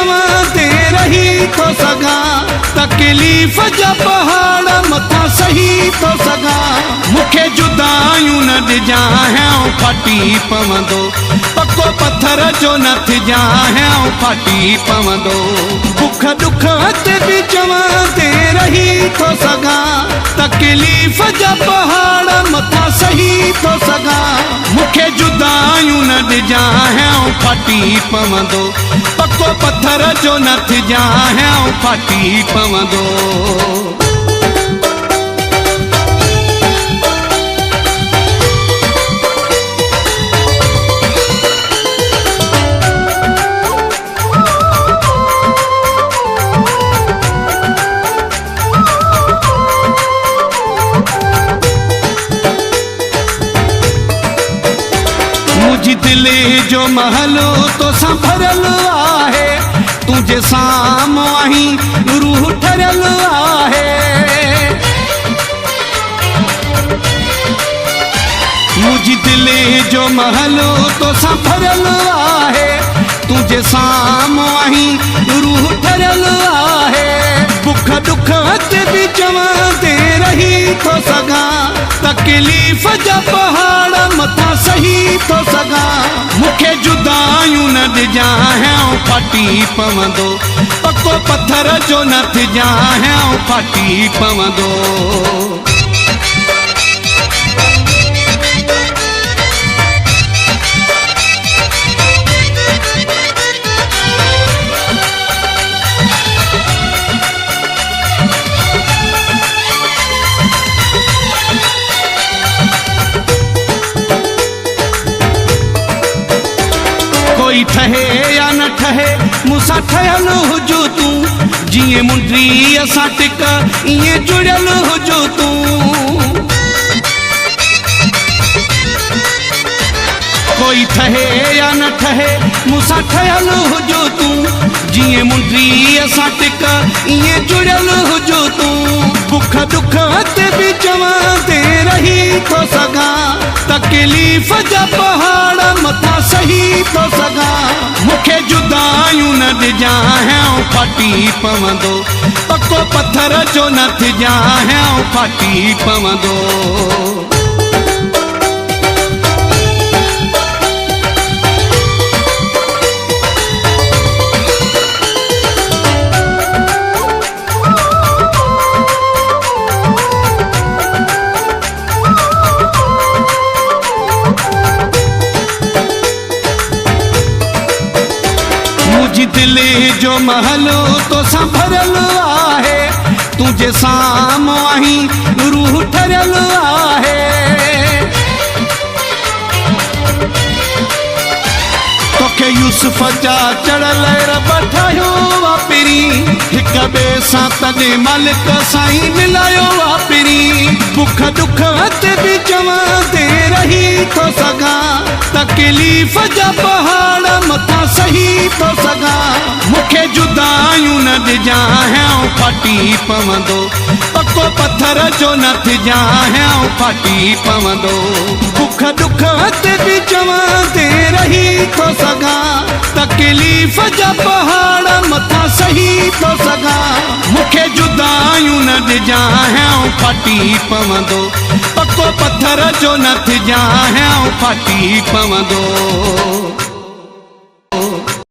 चवां ते रही थो सघां, तकलीफ़ जा पहाड़ मथां सही थो सघां। मूंखे जुदायूं न ॾिजां फाटी पवंदो, पको पत्थर जो न थिजां फाटी पवंदो। बुख दुख ते बि चवां ते रही थो सघां, तकलीफ़ जा पहाड़ मथां सही थो सघां। मूंखे जुदायूं न ॾिजां फाटी पवंदो, पको पत्थर जो न थिजां फाटी पवंदो। मुझी दिले जो महलो तो संभरल आहे, तुझे साम्हूं आहीं रूह ठरल आहे। मुझी दिले जो महलो तो संभरल आहे, तुझे साम्हूं आहीं रूह ठरल आहे। बुख दुख ते बि चवां ते रही थो सघां, तकलीफ़ जा पहाड़ मथां सही थो सघां। मूंखे जुदायूं न ॾिजां फाटी पवंदो, पको पत्थर जो न थिजां फाटी पवंदो। कोई ठहे या न ठहे मूंसां ठहियल हुजो तूं, जीअं मुंडीअ सां टिक ईअं जुड़ियल हुजो तूं। कोई ठहे या न ठहे मूंसां ठहियल हुजो तूं, जीअं मुंडीअ सां टिक ईअं जुड़ियल हुजो तूं। बुख दुख ते बि चवां ते रही थो सघां, तकलीफ़ जा पहाड़ मथां सही थो सघां। मूंखे जुदायूं न ॾिजां फाटी पवंदो, पको पत्थर जो न थिजां फाटी पवंदो। मुझी दिले जो महलो तो संभरल आहे, तुझे साम्हूं आहीं रूह ठरल आहे। तोखे यूसुफ जा चढ़ल रब ठाहियो वापिरी, हिक ॿिए सां तॾहिं मालिक साईं मिलायो वापिरी। बुख दुख ते बि चवां ते रही थो सघां, तकलीफ़ जा पहाड़ मथां सही थो सघां। मूंखे जुदायूं न ॾिजां फाटी पवंदो, पको पत्थर जो न थिजां फाटी पवंदो। बुख दुख ते बि चवां ते रही थो सघां, तकलीफ़ जा पहाड़ मथां सही थो सघां। मूंखे जुदायूं न ॾिजां फाटी पवंदो, पको पत्थर जो न थिजां फाटी पवंदो।